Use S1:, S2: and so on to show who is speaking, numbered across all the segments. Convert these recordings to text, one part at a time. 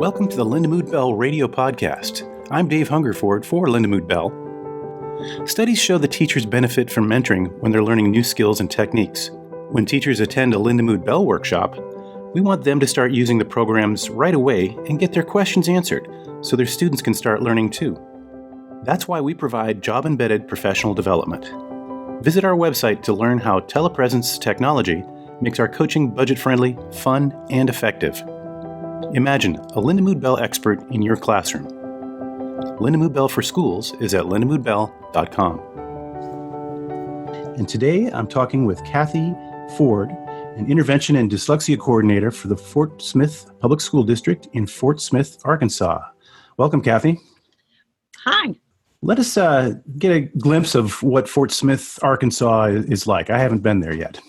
S1: Welcome to the Lindamood-Bell radio podcast. I'm Dave Hungerford for Lindamood-Bell. Studies show that teachers benefit from mentoring when they're learning new skills and techniques. When teachers attend a Lindamood-Bell workshop, we want them to start using the programs right away and get their questions answered so their students can start learning too. That's why we provide job-embedded professional development. Visit our website to learn how telepresence technology makes our coaching budget-friendly, fun, and effective. Imagine a Lindamood-Bell expert in your classroom. Lindamood-Bell for Schools is at lindamoodbell.com. And today I'm talking with Cathey Ford, an intervention and dyslexia coordinator for the Fort Smith Public School District in Fort Smith, Arkansas. Welcome, Cathey.
S2: Hi.
S1: Let us get a glimpse of what Fort Smith, Arkansas is like. I haven't been there yet.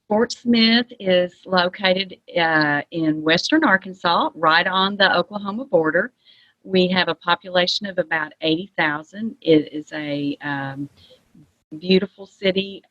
S2: Fort Smith is located in western Arkansas, right on the Oklahoma border. We have a population of about 80,000. It is a beautiful city.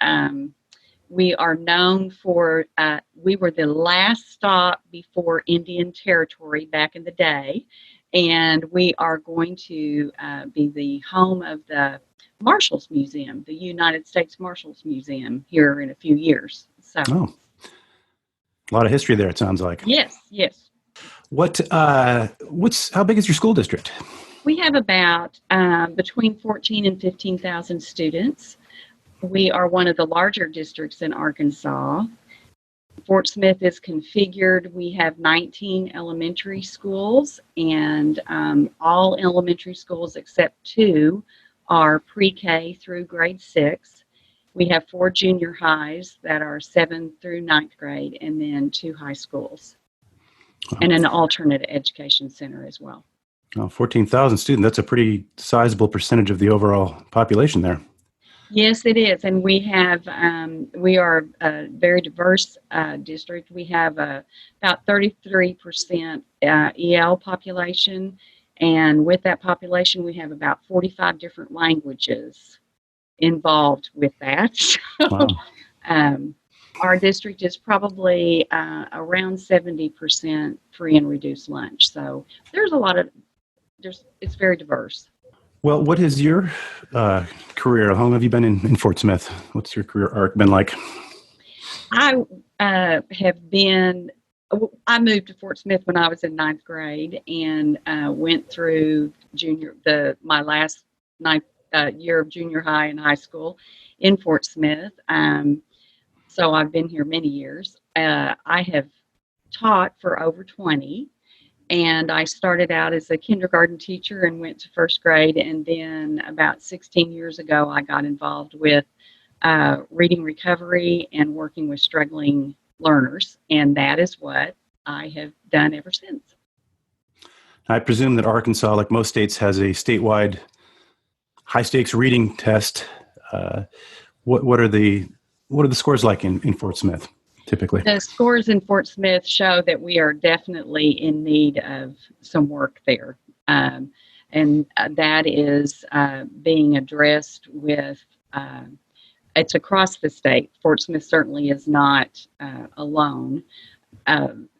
S2: We are known for, we were the last stop before Indian Territory back in the day, and we are going to be the home of the Marshals Museum, the United States Marshals Museum, here in a few years. So,
S1: a lot of history there, it sounds like.
S2: Yes.
S1: How big is your school district?
S2: We have about between 14 and 15,000 students. We are one of the larger districts in Arkansas. Fort Smith is configured. We have 19 elementary schools, and all elementary schools except 2 are pre-K through grade 6. We have 4 junior highs that are 7th through 9th grade, and then 2 high schools, and an alternate education center as well.
S1: 14,000 students, that's a pretty sizable percentage of the overall population there.
S2: Yes, it is, and we have we are a very diverse district. We have about 33% EL population, and with that population, we have about 45 different languages involved with that. So,
S1: wow.
S2: Our district is probably around 70% free and reduced lunch. So there's it's very diverse.
S1: Well, what is your career? How long have you been in Fort Smith? What's your career arc been like?
S2: I moved to Fort Smith when I was in 9th grade and went through my last year of junior high and high school in Fort Smith. So I've been here many years. I have taught for over 20. And I started out as a kindergarten teacher and went to 1st grade. And then about 16 years ago, I got involved with reading recovery and working with struggling learners. And that is what I have done ever since.
S1: I presume that Arkansas, like most states, has a statewide high-stakes reading test. What are the scores like in Fort Smith? Typically,
S2: the scores in Fort Smith show that we are definitely in need of some work there. And that is being addressed with, it's across the state. Fort Smith certainly is not alone.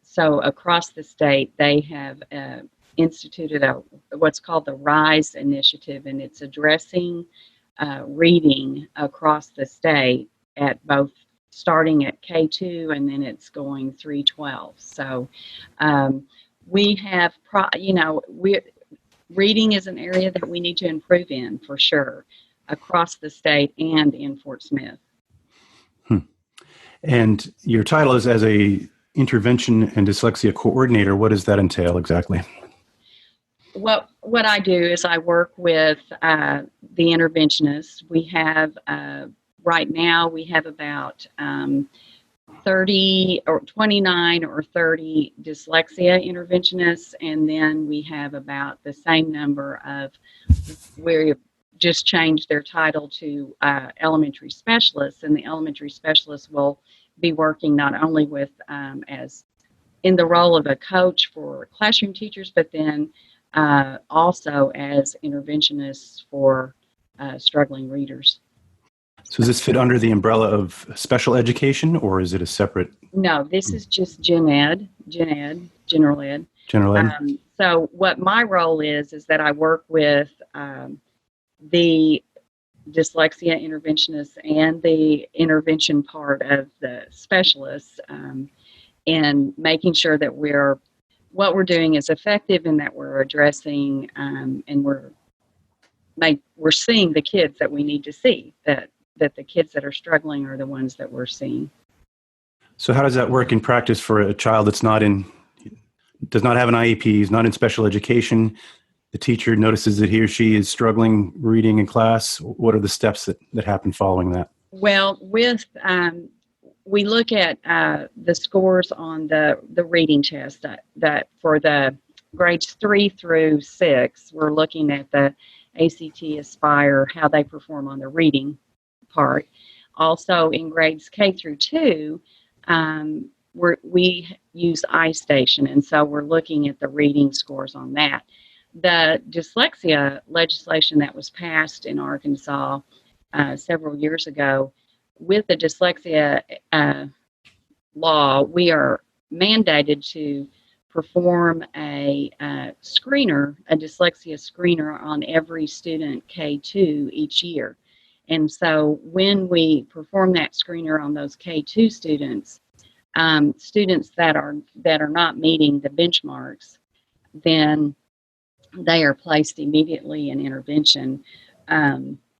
S2: So across the state, they have instituted what's called the RISE initiative, and it's addressing reading across the state at both starting at K2 and then it's going 312. So we have, reading is an area that we need to improve in for sure, across the state and in Fort Smith.
S1: And your title is as a intervention and dyslexia coordinator. What does that entail exactly?
S2: What I do is I work with the interventionists. We have right now, we have about 30 or 29 or 30 dyslexia interventionists, and then we have about the same number of, we just changed their title to elementary specialists, and the elementary specialists will be working not only with as in the role of a coach for classroom teachers, but then also as interventionists for struggling readers.
S1: So does this fit under the umbrella of special education, or is it a separate?
S2: No, this is just general ed.
S1: General ed.
S2: So what my role is that I work with the dyslexia interventionists and the intervention part of the specialists in making sure that what we're doing is effective and that we're addressing and we're seeing the kids that we need to see, that the kids that are struggling are the ones that we're seeing.
S1: So how does that work in practice for a child that's does not have an IEP, is not in special education? The teacher notices that he or she is struggling reading in class. What are the steps that happen following that?
S2: Well, we look at the scores on the reading test that for the grades 3 through 6, we're looking at the ACT Aspire, how they perform on the reading part. Also in grades K through 2, we use iStation, and so we're looking at the reading scores on that. The dyslexia legislation that was passed in Arkansas several years ago, with the dyslexia law, we are mandated to perform a dyslexia screener on every student K2 each year. And so when we perform that screener on those K2 students, students that are not meeting the benchmarks, then they are placed immediately in intervention.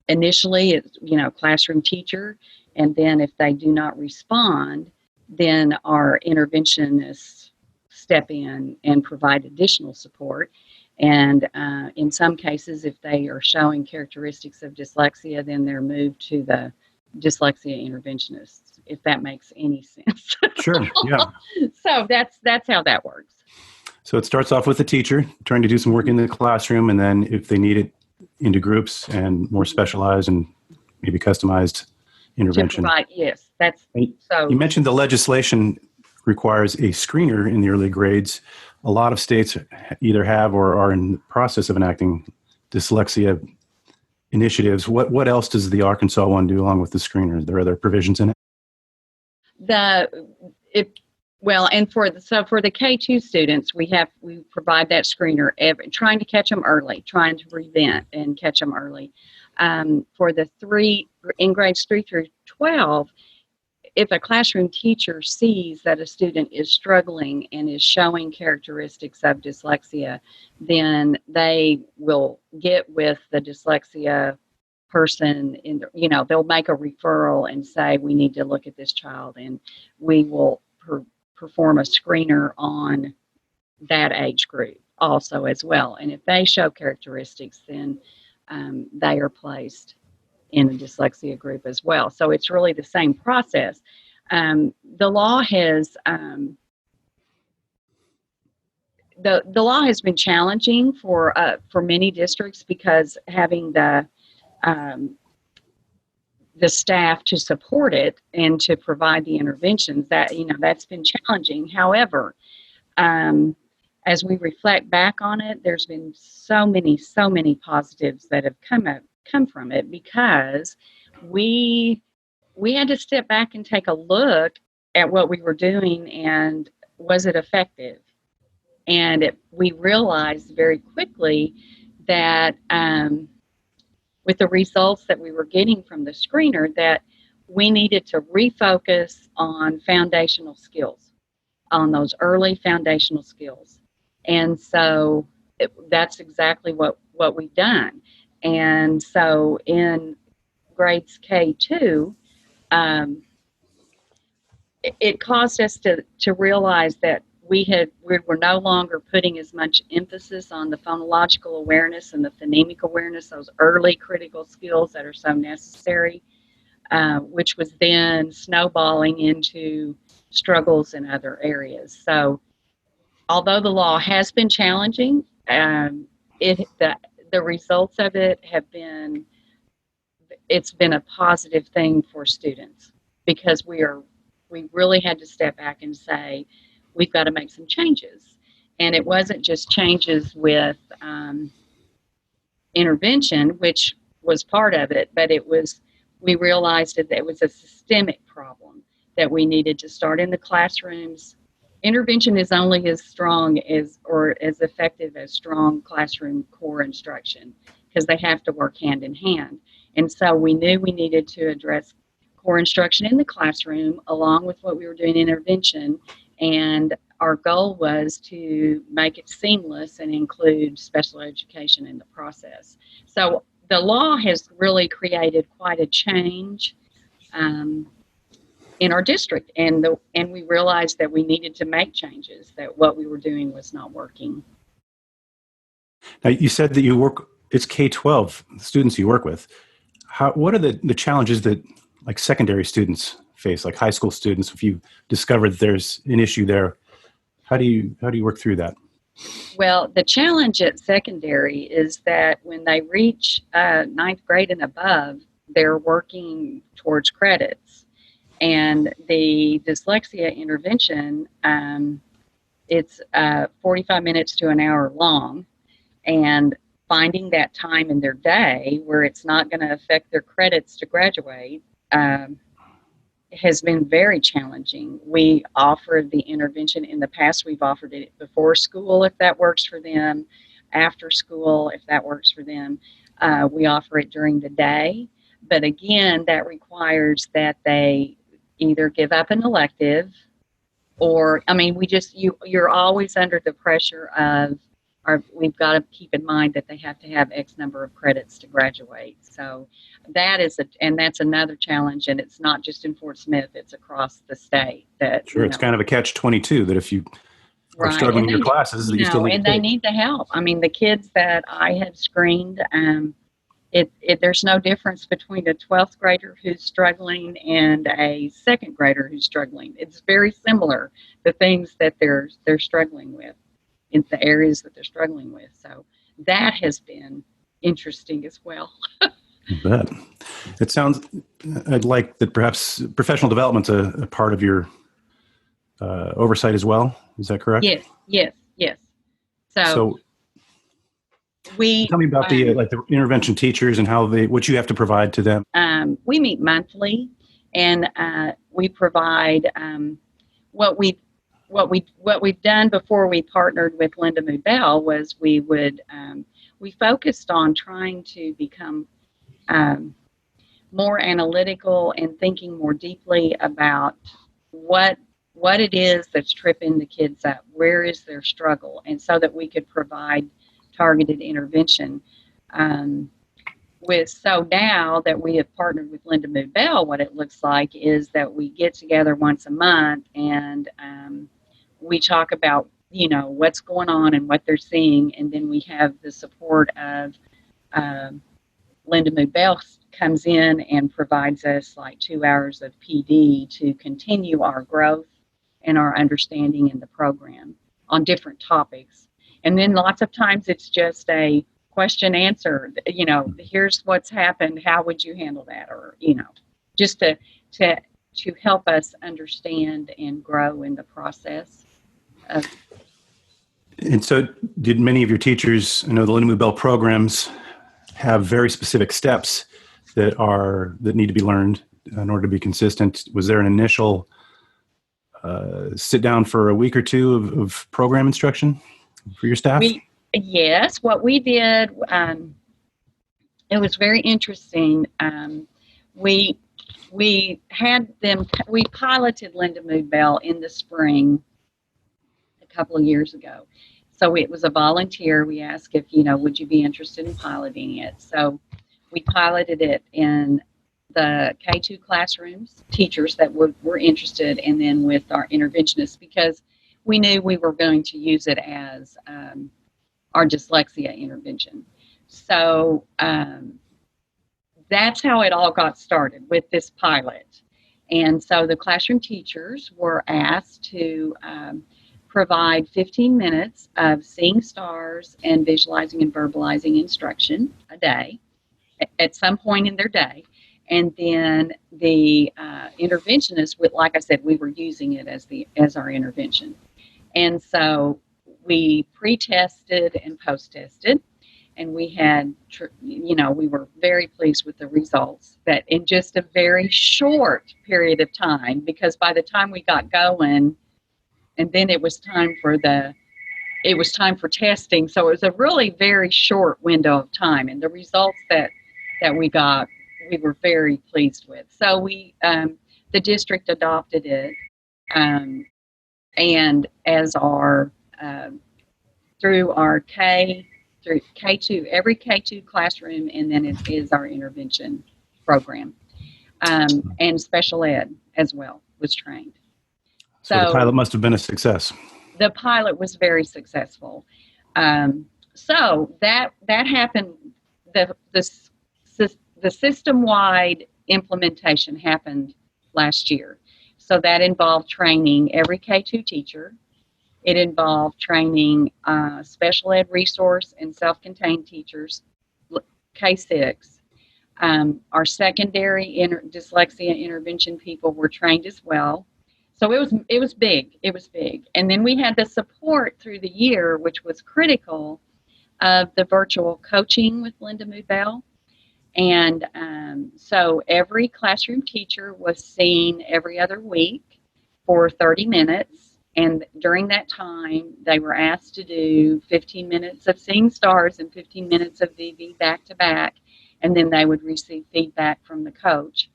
S2: Initially, it's classroom teacher, and then if they do not respond, then our interventionists step in and provide additional support. And in some cases, if they are showing characteristics of dyslexia, then they're moved to the dyslexia interventionists, if that makes any sense.
S1: Sure, yeah.
S2: So that's how that works.
S1: So it starts off with the teacher trying to do some work in the classroom, and then if they need it, into groups and more specialized and maybe customized intervention.
S2: Yes, that's so.
S1: You mentioned the legislation requires a screener in the early grades. A lot of states either have or are in the process of enacting dyslexia initiatives. What else does the Arkansas one do along with the screener? Are there other provisions in it?
S2: And for the K2 students, we provide that screener trying to catch them early, trying to prevent and catch them early. For the in grades 3 through 12, if a classroom teacher sees that a student is struggling and is showing characteristics of dyslexia, then they will get with the dyslexia person they'll make a referral and say, we need to look at this child, and we will perform a screener on that age group also as well. And if they show characteristics, then they are placed in a dyslexia group as well. So it's really the same process. The law has the law has been challenging for many districts, because having the staff to support it and to provide the interventions, that's been challenging. However, as we reflect back on it, there's been so many positives that have come from it, because we had to step back and take a look at what we were doing and was it effective? And we realized very quickly that with the results that we were getting from the screener, that we needed to refocus on foundational skills, on those early foundational skills. And so that's exactly what we've done. And so in grades K2, it caused us to realize that we were no longer putting as much emphasis on the phonological awareness and the phonemic awareness, those early critical skills that are so necessary, which was then snowballing into struggles in other areas. So although the law has been challenging, the results of it it's been a positive thing for students, because we really had to step back and say, we've got to make some changes. And it wasn't just changes with intervention, which was part of it, but we realized that it was a systemic problem, that we needed to start in the classrooms intervention is only as strong as or as effective as strong classroom core instruction, because they have to work hand in hand. And so we knew we needed to address core instruction in the classroom along with what we were doing in intervention. And our goal was to make it seamless and include special education in the process. So the law has really created quite a change in our district, and we realized that we needed to make changes, that what we were doing was not working.
S1: Now, you said that it's K-12 students you work with. What are the challenges that like secondary students face, like high school students? If you discover that there's an issue there, how do you work through that?
S2: Well, the challenge at secondary is that when they reach ninth grade and above, they're working towards credits. And the dyslexia intervention, it's 45 minutes to an hour long. And finding that time in their day where it's not going to affect their credits to graduate has been very challenging. We offered the intervention in the past. We've offered it before school if that works for them, after school if that works for them. We offer it during the day. But again, that requires that they either give up an elective or, you're always under the pressure of, we've got to keep in mind that they have to have X number of credits to graduate. So that's another challenge, and it's not just in Fort Smith, it's across the state.
S1: Sure, it's kind of a catch-22 that if you are struggling in your classes, that you still need
S2: and they need the help. I mean, the kids that I have screened, there's no difference between a 12th grader who's struggling and a second grader who's struggling. It's very similar, the things that they're struggling with in the areas that they're struggling with. So that has been interesting as well.
S1: I bet. It sounds, I'd like that perhaps professional development's a part of your oversight as well. Is that correct?
S2: Yes. So
S1: tell me about the intervention teachers and what you have to provide to them.
S2: We meet monthly, and we provide what we've done before we partnered with Lindamood-Bell was we focused on trying to become more analytical and thinking more deeply about what it is that's tripping the kids up, where is their struggle, and so that we could provide targeted intervention. So now that we have partnered with Lindamood-Bell, what it looks like is that we get together once a month and we talk about, what's going on and what they're seeing, and then we have the support of Lindamood-Bell comes in and provides us like 2 hours of PD to continue our growth and our understanding in the program on different topics. And then lots of times it's just a question answer, here's what's happened, how would you handle that? Or, just to help us understand and grow in the process.
S1: And so did many of your teachers, the Lindamood-Bell programs have very specific steps that need to be learned in order to be consistent? Was there an initial sit down for a week or two of program instruction for your staff?
S2: Yes, what we did, it was very interesting. We piloted Lindamood-Bell in the spring a couple of years ago. So it was a volunteer. We asked if, would you be interested in piloting it? So we piloted it in the K-2 classrooms, teachers that were interested, and then with our interventionists, because we knew we were going to use it as our dyslexia intervention. So that's how it all got started, with this pilot. And so the classroom teachers were asked to provide 15 minutes of seeing stars and visualizing and verbalizing instruction a day at some point in their day. And then the interventionists, like I said, we were using it as our intervention. And so we pre-tested and post-tested, and we had, we were very pleased with the results, that in just a very short period of time, because by the time we got going, and then it was time for testing. So it was a really very short window of time, and the results that we got, we were very pleased with. So the district adopted it, and as our through our through K2, every K2 classroom, and then it is our intervention program, and special ed as well was trained.
S1: So the pilot must have been a success.
S2: The pilot was very successful. So that happened. The system-wide implementation happened last year. So that involved training every K2 teacher. It involved training special ed resource and self-contained teachers, K6. Our secondary dyslexia intervention people were trained as well. So it was big. It was big. And then we had the support through the year, which was critical, of the virtual coaching with Lindamood-Bell. And so every classroom teacher was seen every other week for 30 minutes. And during that time, they were asked to do 15 minutes of Seeing Stars and 15 minutes of VV back to back. And then they would receive feedback from the coach.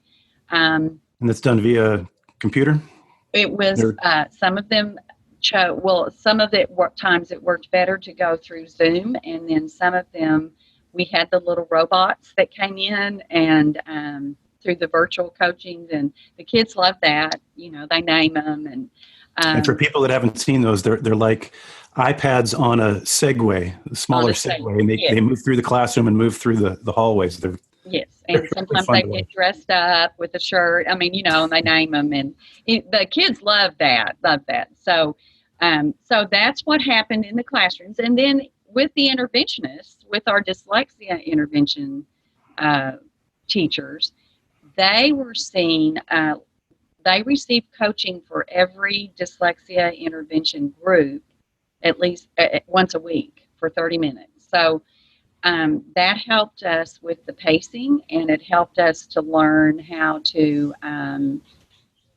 S1: And that's done via computer?
S2: It was, some of them some of it times it worked better to go through Zoom, and then some of them we had the little robots that came in and through the virtual coaching, and the kids love that. You know, they name them. And
S1: for people that haven't seen those, they're like iPads on a Segway, a smaller Segway, and they move through the classroom and move through the hallways.
S2: Yes, and sometimes they get dressed up with a shirt. I mean, you know, and they name them, and the kids love that. So, so that's what happened in the classrooms. And then with the interventionists, with our dyslexia intervention teachers, they were seen. They received coaching for every dyslexia intervention group at least once a week for 30 minutes. So. That helped us with the pacing, and it helped us to learn how to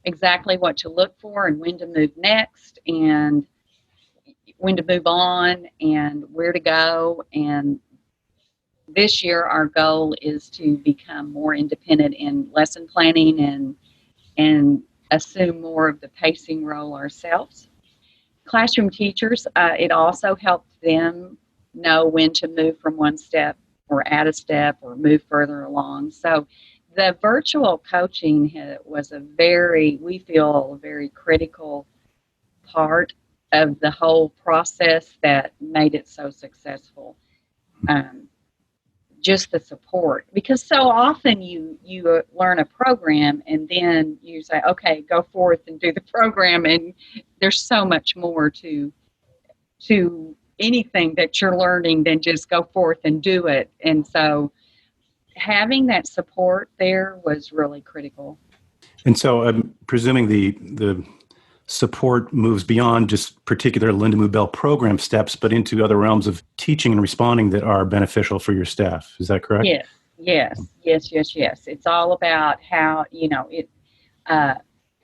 S2: exactly what to look for and when to move next and when to move on and where to go. And this year our goal is to become more independent in lesson planning and assume more of the pacing role ourselves. Classroom teachers, it also helped them know when to move from one step or add a step or move further along. So the virtual coaching was we feel a very critical part of the whole process that made it so successful. Just the support, because so often you learn a program and then you say, okay, go forth and do the program, and there's so much more to anything that you're learning than just go forth and do it. And so having that support there was really critical.
S1: And so I'm presuming the support moves beyond just particular Lindamood-Bell program steps, but into other realms of teaching and responding that are beneficial for your staff. Is that correct?
S2: Yes. It's all about how,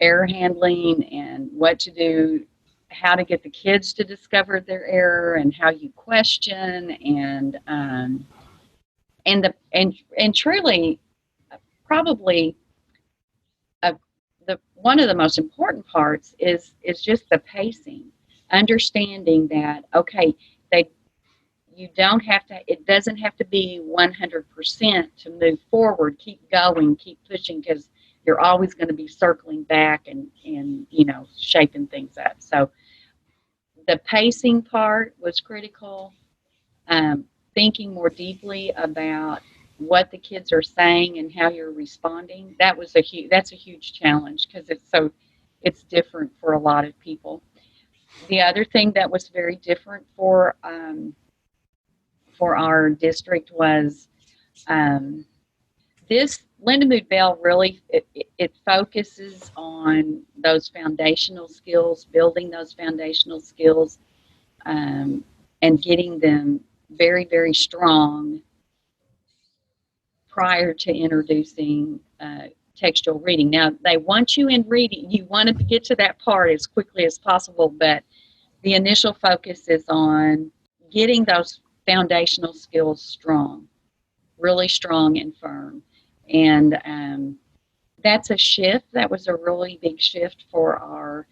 S2: error handling and what to do, how to get the kids to discover their error, and how you question, and truly, probably one of the most important parts is just the pacing, understanding that it doesn't have to be 100% to move forward. Keep going, keep pushing, because you're always going to be circling back and shaping things up. So the pacing part was critical. Thinking more deeply about what the kids are saying and how you're responding. That's a huge challenge, because it's different for a lot of people. The other thing that was very different for our district was this Lindamood-Bell really it focuses on those foundational skills, building those foundational skills, and getting them very, very strong prior to introducing textual reading. Now, they want you in reading. You want to get to that part as quickly as possible, but the initial focus is on getting those foundational skills strong, really strong and firm. And that's a shift. That was a really big shift for our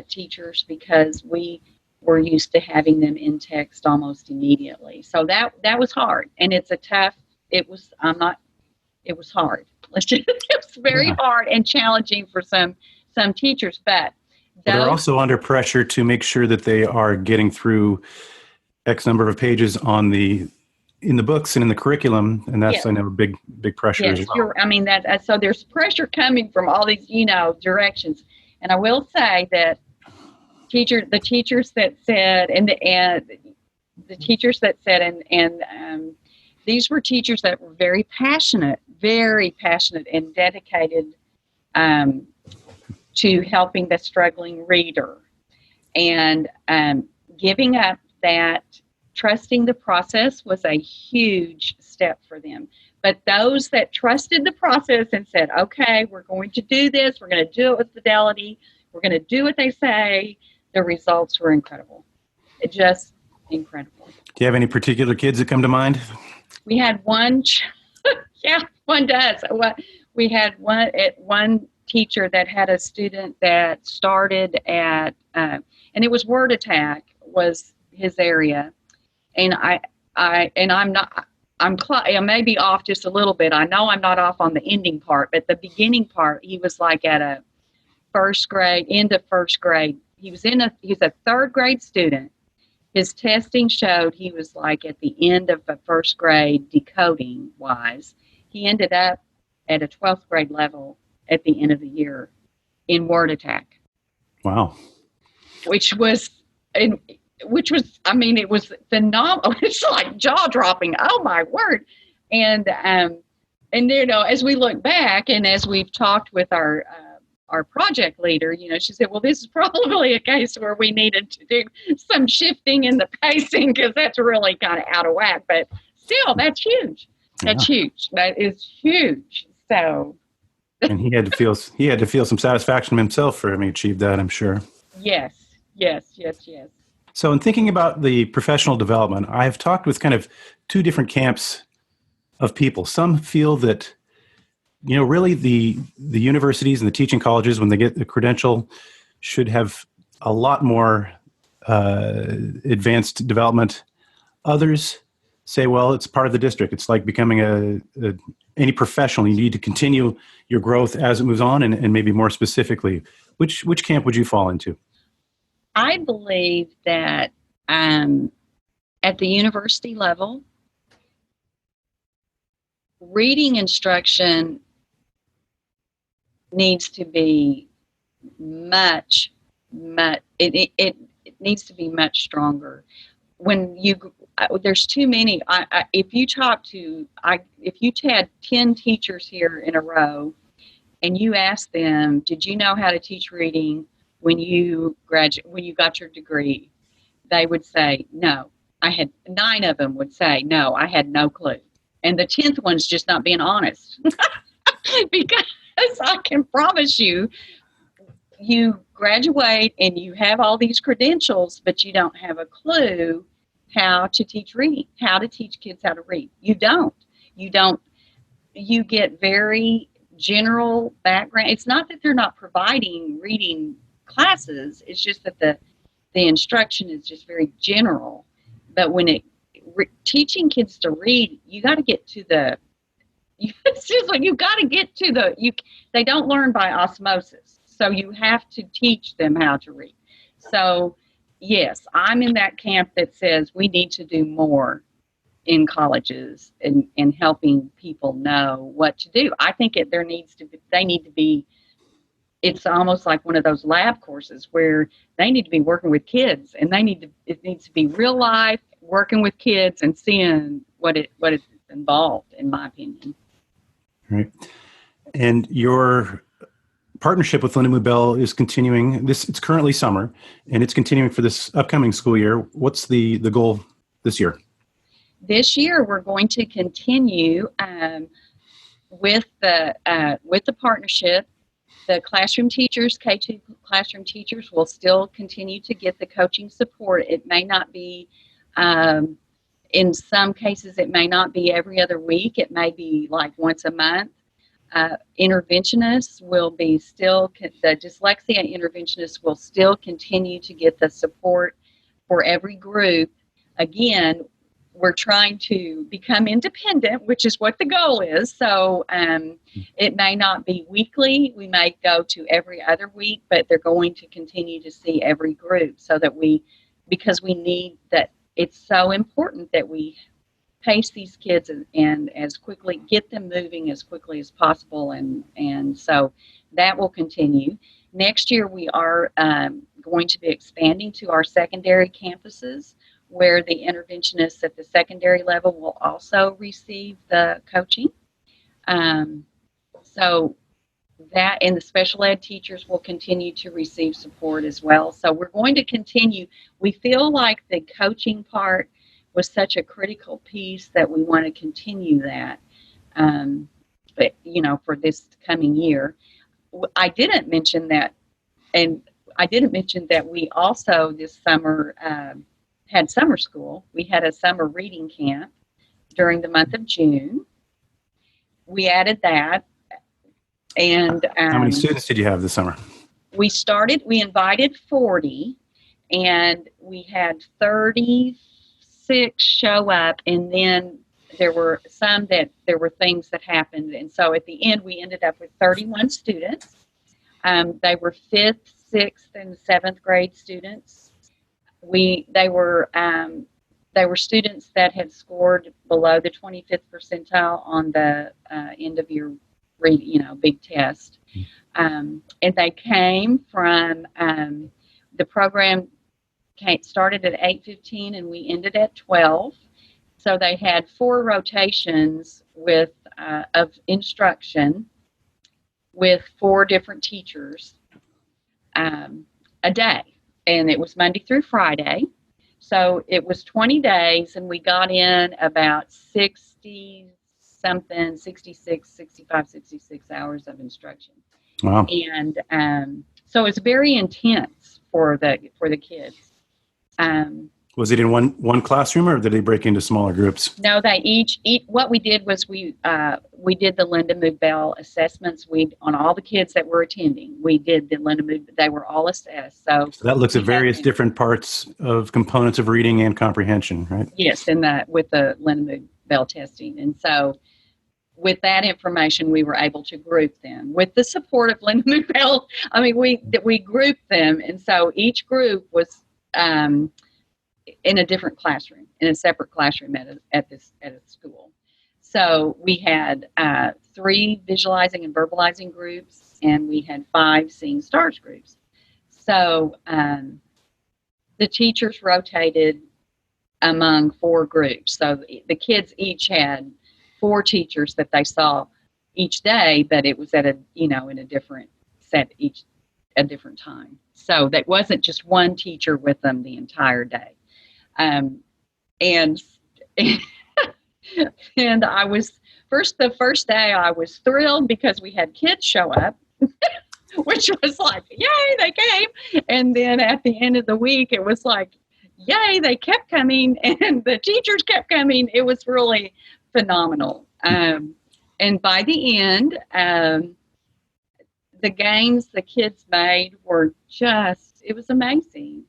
S2: teachers, because we were used to having them in text almost immediately. So that was hard, and it was hard. It was very hard and challenging for some teachers, but
S1: they're also under pressure to make sure that they are getting through X number of pages in the books and in the curriculum, and that's, I know, a big pressure as well.
S2: So there's pressure coming from all these, directions. And I will say that the teachers that said, these were teachers that were very passionate and dedicated to helping the struggling reader, and giving up that. Trusting the process was a huge step for them. But those that trusted the process and said, okay, we're going to do this, we're going to do it with fidelity, we're going to do what they say, the results were incredible. Just incredible.
S1: Do you have any particular kids that come to mind?
S2: We had one, one does. We had one teacher that had a student that started at, and it was word attack was his area. And I may be off just a little bit. I know I'm not off on the ending part, but the beginning part, he was like at a end of first grade. He's a third grade student. His testing showed he was like at the end of the first grade decoding wise. He ended up at a 12th grade level at the end of the year in word attack.
S1: Wow.
S2: Which was, it was phenomenal. It's like jaw dropping. Oh my word. And as we look back and as we've talked with our project leader, she said, well, this is probably a case where we needed to do some shifting in the pacing, because that's really kind of out of whack, but still, that's huge. That's huge. That is huge. So.
S1: And he had to feel some satisfaction himself for having achieved that, I'm sure.
S2: Yes.
S1: So in thinking about the professional development, I've talked with kind of two different camps of people. Some feel that, really the universities and the teaching colleges, when they get the credential, should have a lot more advanced development. Others say, well, it's part of the district. It's like becoming any professional. You need to continue your growth as it moves on, and maybe more specifically. Which camp would you fall into?
S2: I believe that at the university level, reading instruction needs to be much, it needs to be much stronger. There's too many. If you had 10 teachers here in a row and you asked them, did you know how to teach reading when you got your degree, they would say no. 9 of them would say no, I had no clue. And the 10th one's just not being honest. Because I can promise you graduate and you have all these credentials, but you don't have a clue how to teach reading, how to teach kids how to read. You don't. You get very general background. It's not that they're not providing reading classes, it's just that the instruction is just very general. But when teaching kids to read, you got to get to they don't learn by osmosis, so you have to teach them how to read. So yes, I'm in that camp that says we need to do more in colleges in helping people know what to do. I think it's almost like one of those lab courses where they need to be working with kids, and it needs to be real life, working with kids and seeing what is involved, in my opinion.
S1: Right. And your partnership with Lindamood-Bell is continuing. It's currently summer, and it's continuing for this upcoming school year. What's the goal this year?
S2: This year, we're going to continue. with the partnership, the classroom teachers, K2 classroom teachers, will still continue to get the coaching support. It may not be, in some cases, it may not be every other week. It may be like once a month. Interventionists will be still, the dyslexia interventionists will still continue to get the support for every group. Again, we're trying to become independent, which is what the goal is. So it may not be weekly. We may go to every other week, but they're going to continue to see every group so that because we need that. It's so important that we pace these kids and as quickly, get them moving as quickly as possible. And so that will continue. Next year, we are going to be expanding to our secondary campuses, where the interventionists at the secondary level will also receive the coaching. So that, and the special ed teachers will continue to receive support as well. So we're going to continue. We feel like the coaching part was such a critical piece that we want to continue that, but, for this coming year. I didn't mention that, we also this summer had summer school. We had a summer reading camp during the month of June. We added that. And
S1: how many students did you have this summer?
S2: We invited 40, and we had 36 show up, and then there were things that happened. And so at the end, we ended up with 31 students. They were 5th, 6th, and 7th grade students. They were students that had scored below the 25th percentile on the end of year big test. And they came from the program started at 8:15 and we ended at 12. So they had 4 rotations of instruction with 4 different teachers a day. And it was Monday through Friday. So it was 20 days, and we got in about 65, 66 hours of instruction.
S1: Wow.
S2: And so it's very intense for the kids.
S1: Was it in one classroom, or did they break into smaller groups?
S2: No, they each what we did was we did the Lindamood-Bell assessments. On all the kids that were attending, we did the Lindamood. They were all assessed. So
S1: that looks at various different parts of components of reading and comprehension, right?
S2: Yes, with the Lindamood-Bell testing. And so with that information, we were able to group them. With the support of Lindamood-Bell, we grouped them. And so each group was in a different classroom, in a separate classroom at a school. So we had 3 visualizing and verbalizing groups, and we had 5 seeing stars groups. So the teachers rotated among 4 groups. So the kids each had 4 teachers that they saw each day, but it was at in a different set a different time. So that wasn't just one teacher with them the entire day. And I was the first day I was thrilled because we had kids show up, which was like, yay, they came. And then at the end of the week, it was like, yay, they kept coming, and the teachers kept coming. It was really phenomenal. And by the end, the gains the kids made were it was amazing.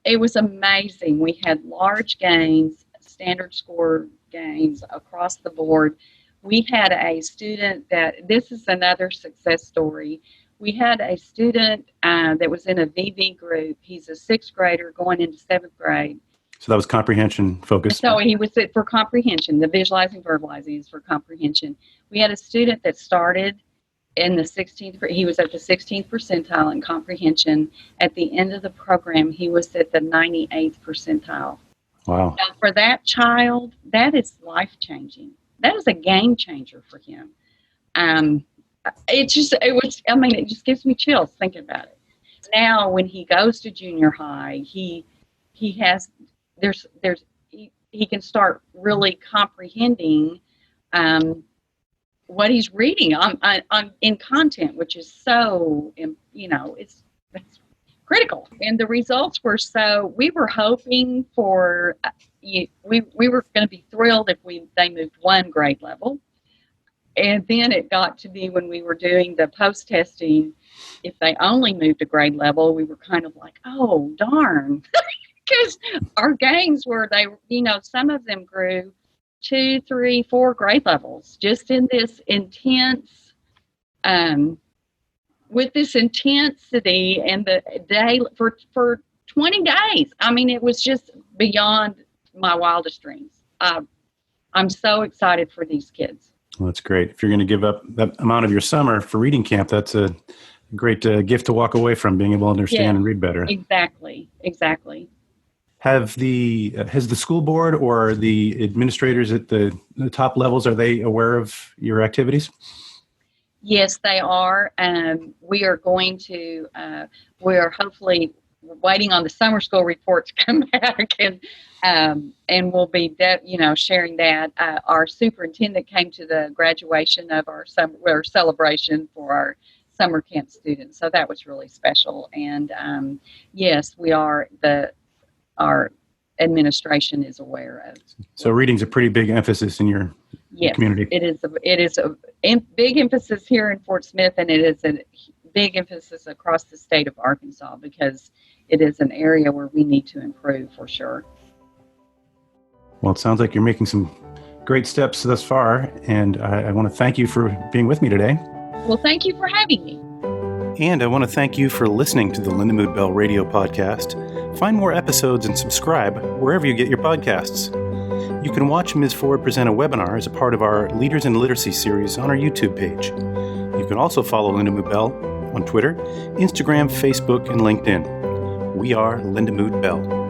S2: It was amazing. We had large gains, standard score gains across the board. We had a student this is another success story. We had a student that was in a VV group. He's a 6th grader going into 7th grade.
S1: So that was comprehension focused?
S2: So he was for comprehension. The visualizing, verbalizing is for comprehension. We had a student that started in the 16th, he was at the 16th percentile in comprehension. At the end of the program, he was at the 98th percentile.
S1: Wow.
S2: Now, for that child, that is life-changing. That is a game changer for him. It just gives me chills thinking about it. Now, when he goes to junior high, he can start really comprehending what he's reading on in content, which is so, it's critical. And the results were we were hoping for, we were going to be thrilled if they moved one grade level. And then it got to be when we were doing the post-testing, if they only moved a grade level, we were kind of like, oh, darn. Because our gains were, some of them grew 2, 3, 4 grade levels just in this intense, with this intensity and the day for 20 days. I mean, it was just beyond my wildest dreams. I'm so excited for these kids.
S1: Well, that's great. If you're going to give up that amount of your summer for reading camp, that's a great gift to walk away from, being able to understand and read better.
S2: Exactly.
S1: Has the school board or the administrators at the top levels, are they aware of your activities?
S2: Yes, they are. We are going to, we are hopefully waiting on the summer school report to come back, and we'll be, sharing that. Our superintendent came to the graduation of our summer celebration for our summer camp students, so that was really special. And yes, we are our administration is aware of.
S1: So reading's a pretty big emphasis in your community.
S2: It is a big emphasis here in Fort Smith, and it is a big emphasis across the state of Arkansas, because it is an area where we need to improve for sure.
S1: Well, it sounds like you're making some great steps thus far, and I want to thank you for being with me today.
S2: Well, thank you for having me.
S1: And I want to thank you for listening to the Lindamood-Bell radio podcast. Find more episodes and subscribe wherever you get your podcasts. You can watch Ms. Ford present a webinar as a part of our Leaders in Literacy series on our YouTube page. You can also follow Lindamood-Bell on Twitter, Instagram, Facebook, and LinkedIn. We are Lindamood-Bell.